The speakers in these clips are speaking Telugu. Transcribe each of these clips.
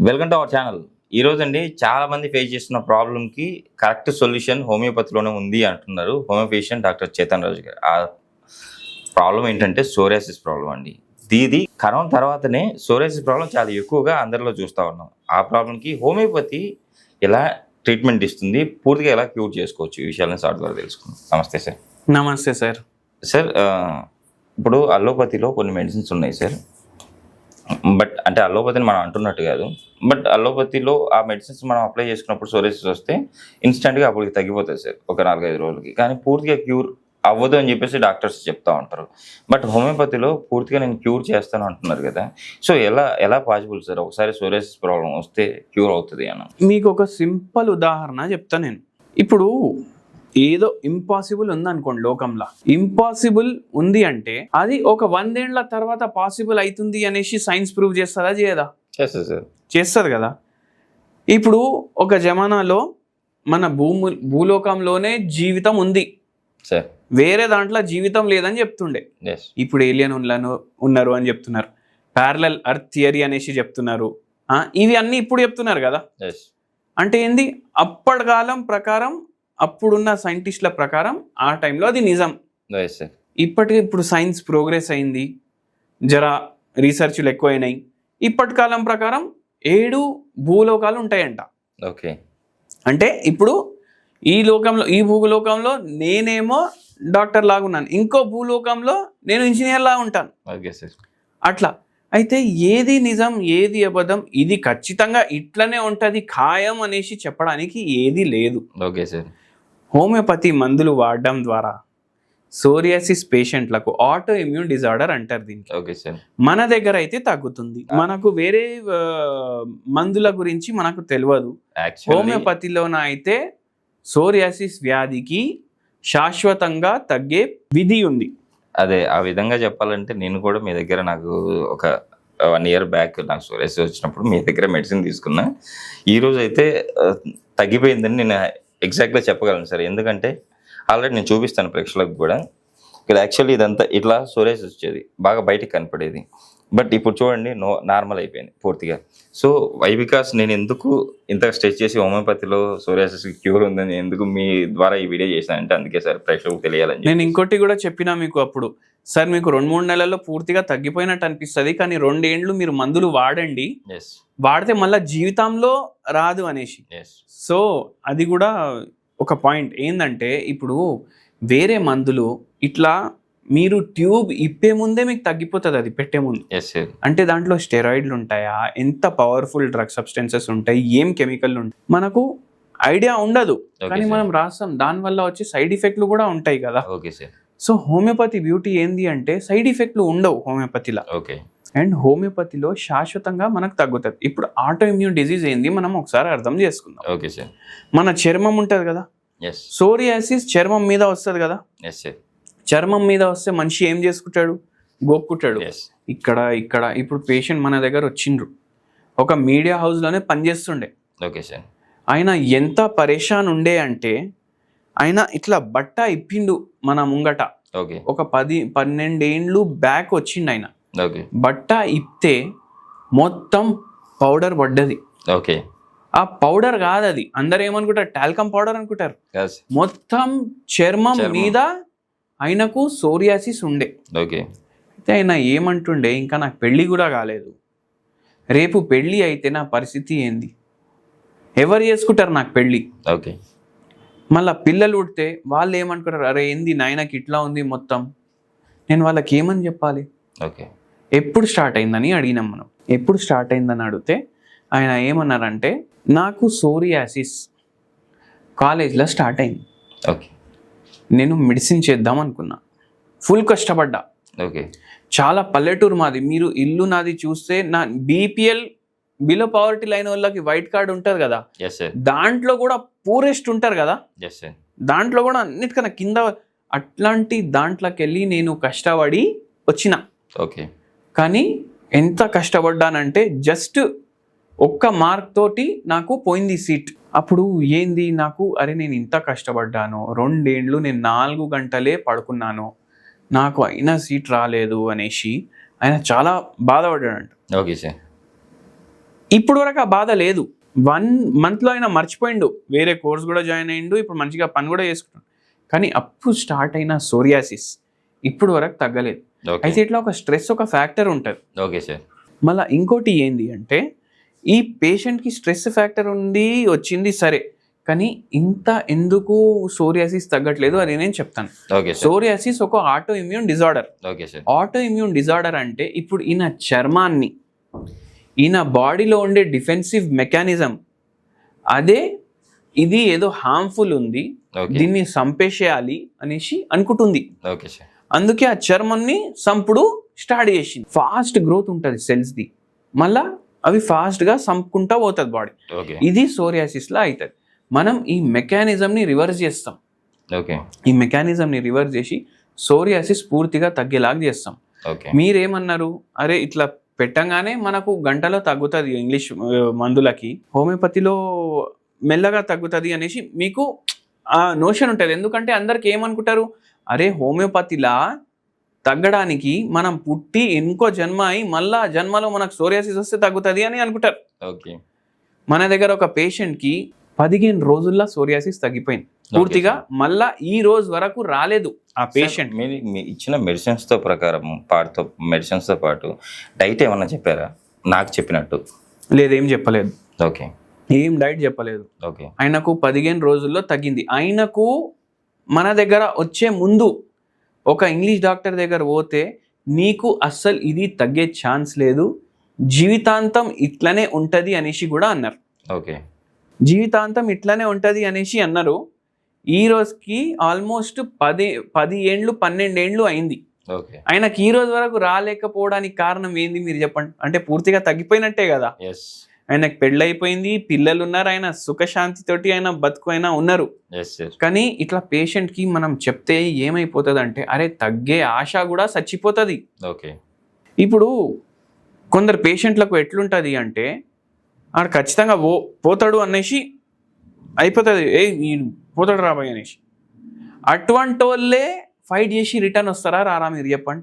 Welcome to our channel. ఈరోజు అండి చాలా మంది ఫేస్ చేస్తున్న ప్రాబ్లంకి కరెక్ట్ సొల్యూషన్ హోమియోపతిలోనే ఉంది అంటున్నారు హోమియోపేషియన్ డాక్టర్ చేతన్ రాజు గారు. ఆ ప్రాబ్లం ఏంటంటే సోరియాసిస్ ప్రాబ్లం అండి. ఇది కరోనా తర్వాతనే సోరియాసిస్ ప్రాబ్లం చాలా ఎక్కువగా అందరిలో చూస్తూ ఉన్నాం. ఆ ప్రాబ్లంకి హోమియోపతి ఎలా ట్రీట్మెంట్ ఇస్తుంది, పూర్తిగా ఎలా క్యూర్ చేసుకోవచ్చు, ఈ విషయాలను సార్ ద్వారా తెలుసుకుందాం. నమస్తే సార్. నమస్తే సార్. సార్ ఇప్పుడు అలోపతిలో కొన్ని మెడిసిన్స్ ఉన్నాయి సార్. బట్ అంటే అలోపతిని మనం అంటున్నట్టు కాదు. బట్ అలోపతిలో ఆ మెడిసిన్స్ మనం అప్లై చేసుకున్నప్పుడు సోరియాసిస్ వస్తే ఇన్స్టెంట్గా అప్పటికి తగ్గిపోతుంది సార్, ఒక 4-5 రోజులకి. కానీ పూర్తిగా క్యూర్ అవ్వదు అని చెప్పేసి డాక్టర్స్ చెప్తా ఉంటారు. బట్ హోమియోపతిలో పూర్తిగా నేను క్యూర్ చేస్తాను అంటున్నారు కదా. సో ఎలా పాసిబుల్ సార్ ఒకసారి సోరియాసిస్ ప్రాబ్లం వస్తే క్యూర్ అవుతుంది అన్న? మీకు ఒక సింపుల్ ఉదాహరణ చెప్తా నేను. ఇప్పుడు ఏదో ఇంపాసిబుల్ ఉందనుకోండి, లోకంలో ఇంపాసిబుల్ ఉంది అంటే అది ఒక 100 ఏళ్ల తర్వాత పాసిబుల్ అవుతుంది అనేసి సైన్స్ ప్రూవ్ చేస్తుందా, చేయదా? చేస్తుంది సార్. చేస్తుంది కదా. ఇప్పుడు ఒక జమానాలో మన భూలోకంలోనే జీవితం ఉంది సార్, వేరే దాంట్లో జీవితం లేదని చెప్తుండే. ఇప్పుడు ఏలియన్ ఉన్నారు అని చెప్తున్నారు. ప్యారలల్ అర్త్ థియరీ అనేసి చెప్తున్నారు. ఇవి అన్నీ ఇప్పుడు చెప్తున్నారు కదా. అంటే ఏంది, అప్పటి కాలం ప్రకారం అప్పుడున్న సైంటిస్టుల ప్రకారం ఆ టైంలో అది నిజం. ఇప్పుడు సైన్స్ ప్రోగ్రెస్ అయింది, జరా రీసెర్చ్లు ఎక్కువైనాయి. ఇప్పటి కాలం ప్రకారం 7 భూలోకాలు ఉంటాయంట. ఓకే. అంటే ఇప్పుడు ఈ భూలోకంలో నేనేమో డాక్టర్ లాగా ఉన్నాను, ఇంకో భూలోకంలో నేను ఇంజనీర్ లాగా ఉంటాను. అట్లా అయితే ఏది నిజం ఏది అబద్ధం, ఇది ఖచ్చితంగా ఇట్లనే ఉంటుంది ఖాయం అనేసి చెప్పడానికి ఏది లేదు. Okay sir. హోమియోపతి మందులు వాడడం ద్వారా సోరియాసిస్ పేషెంట్లకు ఆటో ఇమ్యూన్ డిజార్డర్ అంటారు దీనికి. Okay sir. మన దగ్గర అయితే తగ్గుతుంది. మనకు వేరే మందుల గురించి మనకు తెలియదు. హోమియోపతిలోన అయితే సోరియాసిస్ వ్యాధికి శాశ్వతంగా తగ్గే విధి ఉంది. అదే ఆ విధంగా చెప్పాలంటే నేను కూడా మీ దగ్గర నాకు ఒక 1 year బ్యాక్ నాకు సోరియాసిస్ వచ్చినప్పుడు మీ దగ్గర మెడిసిన్ తీసుకున్నా. ఈరోజు అయితే తగ్గిపోయిందని నేను ఎగ్జాక్ట్గా చెప్పగలను సార్. ఎందుకంటే ఆల్రెడీ నేను చూపిస్తాను ప్రేక్షకులకు కూడా. ఇక్కడ యాక్చువల్లీ ఇదంతా ఇట్లా సోరియాసిస్ వచ్చేది, బాగా బయటికి కనపడేది. బట్ ఇప్పుడు చూడండి నార్మల్ అయిపోయింది పూర్తిగా. సో బికాస్ నేను ఎందుకు ఇంత స్ట్రెచ్ చేసి హోమియోపతిలో సోరియాసిస్ క్యూర్ ఉందని ఎందుకు మీ ద్వారా ఈ వీడియో చేశానంటే అందుకే సార్, ప్రేక్షకులకు తెలియాలని. నేను ఇంకోటి కూడా చెప్పినా మీకు అప్పుడు, సార్ మీకు 2-3 నెలల్లో పూర్తిగా తగ్గిపోయినట్టు అనిపిస్తుంది, కానీ 2 ఏళ్ళు మీరు మందులు వాడండి, వాడితే మళ్ళీ జీవితంలో రాదు అనేసి. సో అది కూడా ఒక పాయింట్ ఏంటంటే, ఇప్పుడు వేరే మందులు ఇట్లా మీరు ట్యూబ్ ఇప్పే ముందే మీకు తగ్గిపోతుంది అది పెట్టే ముందు. అంటే దాంట్లో స్టెరాయిడ్లు ఉంటాయా, ఎంత పవర్ఫుల్ డ్రగ్ సబ్స్టెన్సెస్ ఉంటాయి, ఏం కెమికల్ ఉంటాయి, మనకు ఐడియా ఉండదు. కానీ మనం రాస్తాం, దానివల్ల వచ్చే సైడ్ ఎఫెక్ట్లు కూడా ఉంటాయి కదా. సో హోమియోపతి బ్యూటీ ఏంది అంటే సైడ్ ఎఫెక్ట్లు ఉండవు హోమియోపతిలో. అండ్ హోమియోపతిలో శాశ్వతంగా మనకు తగ్గుతుంది. ఇప్పుడు ఆటో ఇమ్యూన్ డిజీజ్ ఏంది మనం ఒకసారి అర్థం చేసుకుందాం. మన చర్మం ఉంటుంది కదా, సోరియాసిస్ చర్మం మీద వస్తుంది కదా. చర్మం మీద వస్తే మనిషి ఏం చేసుకుంటాడు, గోక్కుంటాడు. ఇక్కడ ఇప్పుడు పేషెంట్ మన దగ్గర వచ్చిండ్రు, ఒక మీడియా హౌస్లోనే పనిచేస్తుండే. ఆయన ఎంత పరేషాన్ ఉండే అంటే ఆయన ఇట్లా బట్ట ఇప్పిండు మన ముంగట. ఒక 10-12 ఏండ్లు బ్యాక్ వచ్చిండు ఆయన. బట్ట ఇప్తే మొత్తం పౌడర్ పడ్డది. ఆ పౌడర్ కాదు అది, అందరు ఏమనుకుంటారు, టాల్కమ్ పౌడర్ అనుకుంటారు. మొత్తం చర్మం మీద ఆయనకు సోరియాసిస్ ఉండే. అయితే ఆయన ఏమంటుండే, ఇంకా నాకు పెళ్ళి కూడా కాలేదు, రేపు పెళ్ళి అయితే నా పరిస్థితి ఏంది, ఎవరు చేసుకుంటారు నాకు పెళ్ళి, మళ్ళీ పిల్లలు ఉడితే వాళ్ళు ఏమనుకుంటారు, అరే ఏంది నాయనకి ఇట్లా ఉంది మొత్తం, నేను వాళ్ళకి ఏమని చెప్పాలి. ఎప్పుడు స్టార్ట్ అయిందని అడిగినాం మనం. ఎప్పుడు స్టార్ట్ అయిందని అడిగితే ఆయన ఏమన్నారంటే, నాకు సోరియాసిస్ కాలేజ్లో స్టార్ట్ అయింది, నేను మెడిసిన్ చేద్దాం అనుకున్నా, ఫుల్ కష్టపడ్డా. చాలా పల్లెటూరు మాది, మీరు ఇల్లు నాది చూస్తే నా బీపీఎల్ బిలో పవర్టీ లైన్ వాళ్ళకి వైట్ కార్డ్ ఉంటుంది కదా, దాంట్లో కూడా పూరెస్ట్ ఉంటారు కదా, దాంట్లో కూడా అన్నిటికన్నా కింద. అట్లాంటి దాంట్లోకి వెళ్ళి నేను కష్టపడి వచ్చిన. కానీ ఎంత కష్టపడ్డానంటే జస్ట్ ఒక్క మార్క్ తోటి నాకు పోయింది సీట్. అప్పుడు ఏంది నాకు, అరే నేను ఇంత కష్టపడ్డాను, 2 ఏళ్ళు నేను 4 గంటలే పడుకున్నాను, నాకు అయినా సీట్ రాలేదు అనేసి ఆయన చాలా బాధపడ్డాడంట. ఇప్పుడు వరకు ఆ బాధ లేదు. 1 monthలో అయినా మర్చిపోయిండు, వేరే కోర్స్ కూడా జాయిన్ అయ్యిండు, ఇప్పుడు మంచిగా పని కూడా చేసుకుంటాడు. కానీ అప్పుడు స్టార్ట్ అయిన సోరియాసిస్ ఇప్పుడు వరకు తగ్గలేదు. అయితే ఇట్లా ఒక స్ట్రెస్ ఒక ఫ్యాక్టర్ ఉంటుంది. Okay sir. మళ్ళీ ఇంకోటి ఏంది అంటే, ఈ పేషెంట్కి స్ట్రెస్ ఫ్యాక్టర్ ఉంది వచ్చింది సరే, కానీ ఇంత ఎందుకు సోరియాసిస్ తగ్గట్లేదు అది నేను చెప్తాను. Okay sir. సోరియాసిస్ ఒక auto immune disorder. Okay sir. Auto immune disorder అంటే ఇప్పుడు ఈయన చర్మాన్ని, ఈయన బాడీలో ఉండే డిఫెన్సివ్ మెకానిజం అదే ఇది ఏదో హార్మ్ఫుల్ ఉంది, దీన్ని చంపేసేయాలి అనేసి అనుకుంటుంది. Okay sir. అందుకే ఆ చర్మాన్ని సంపుడు స్టార్ట్ చేసింది. ఫాస్ట్ గ్రోత్ ఉంటుంది సెల్స్ది, మళ్ళా అవి ఫాస్ట్గా సంపుకుంటా పోతుంది బాడీ. ఇది సోరియాసిస్లా అవుతుంది. మనం ఈ మెకానిజంని రివర్స్ చేస్తాం. ఈ మెకానిజంని రివర్స్ చేసి సోరియాసిస్ పూర్తిగా తగ్గేలాగా చేస్తాం. మీరేమన్నారు, అరే ఇట్లా పెట్టంగానే మనకు గంటలో తగ్గుతుంది ఇంగ్లీష్ మందులకి, హోమియోపతిలో మెల్లగా తగ్గుతుంది అనేసి మీకు ఆ నోషన్ ఉంటుంది. ఎందుకంటే అందరికి ఏమనుకుంటారు, అరే హోమియోపతిలా తగ్గడానికి మనం పుట్టి ఇంకో జన్మ అయి మళ్ళా జన్మలో మనకు సోరియాసిస్ వస్తే తగ్గుతుంది అని అనుకుంటారు. మన దగ్గర ఒక పేషెంట్కి 15 రోజుల్లో సోరియాసిస్ తగ్గిపోయింది పూర్తిగా, మళ్ళా ఈ రోజు వరకు రాలేదు ఆ పేషెంట్. మీరు ఇచ్చిన మెడిసిన్స్తో ప్రకారం మెడిసిన్స్తో పాటు డైట్ ఏమన్నా చెప్పారా? నాకు చెప్పినట్టు లేదేం చెప్పలేదు. ఓకే. ఏం డైట్ చెప్పలేదు. ఓకే. ఆయనకు 15 రోజుల్లో తగ్గింది. ఆయనకు మన దగ్గర వచ్చే ముందు ఒక ఇంగ్లీష్ డాక్టర్ దగ్గర పోతే నీకు అస్సలు ఇది తగ్గే ఛాన్స్ లేదు, జీవితాంతం ఇట్లనే ఉంటుంది అనేసి కూడా అన్నారు. ఓకే. జీవితాంతం ఇట్లనే ఉంటుంది అనేసి అన్నారు. ఈ రోజుకి ఆల్మోస్ట్ 10 ఏండ్లు 12 ఏండ్లు అయింది. ఆయనకి ఈ రోజు వరకు రాలేకపోవడానికి కారణం ఏంది మీరు చెప్పండి. అంటే పూర్తిగా తగ్గిపోయినట్టే కదా. ఆయనకు పెళ్ళైపోయింది, పిల్లలు ఉన్నారు, ఆయన సుఖశాంతితోటి ఆయన బతుకు అయినా ఉన్నారు. కానీ ఇట్లా పేషెంట్కి మనం చెప్తే ఏమైపోతుంది అంటే, అరే తగ్గే ఆశ కూడా చచ్చిపోతుంది. ఇప్పుడు కొందరు పేషెంట్లకు ఎట్లుంటుంది అంటే, ఆడ ఖచ్చితంగా పోతాడు అనేసి అయిపోతుంది, పోతాడు రాబోయే అనేసి. అటువంటి వాళ్ళే ఫైట్ చేసి రిటర్న్ వస్తారా రారా మీరు చెప్పండి?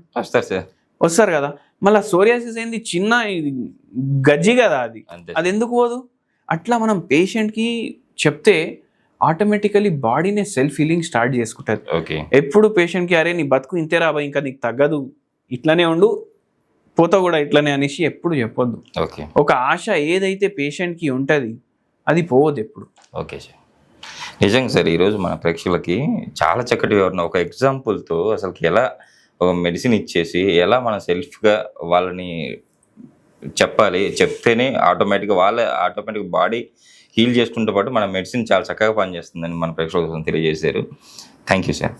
వస్తారు కదా. మళ్ళీ సోరియాసిస్ ఏంది, చిన్న గజ్జి కదా అది ఎందుకు పోదు? అట్లా మనం పేషెంట్కి చెప్తే ఆటోమేటికలీ బాడీనే సెల్ఫ్ హీలింగ్ స్టార్ట్ చేసుకుంటుంది. ఎప్పుడు పేషెంట్కి అరే నీ బతుకు ఇంతే రాబోయే, ఇంకా నీకు తగ్గదు, ఇట్లనే ఉండు, పోతా కూడా ఇట్లనే అనేసి ఎప్పుడు చెప్పొద్దు. ఒక ఆశ ఏదైతే పేషెంట్కి ఉంటుంది అది పోవద్దు ఎప్పుడు. Okay sir. నిజంగా సార్, ఈరోజు మన ప్రేక్షకులకి చాలా చక్కటి వివరణ, ఒక ఎగ్జాంపుల్తో అసలుకి ఎలా ఒక మెడిసిన్ ఇచ్చేసి ఎలా మన సెల్ఫ్గా వాళ్ళని చెప్పాలి, చెప్తేనే ఆటోమేటిక్గా బాడీ హీల్ చేసుకుంటూ పాటు మన మెడిసిన్ చాలా చక్కగా పనిచేస్తుందని మన ప్రేక్షకులకు తెలియజేశారు. Thank you sir.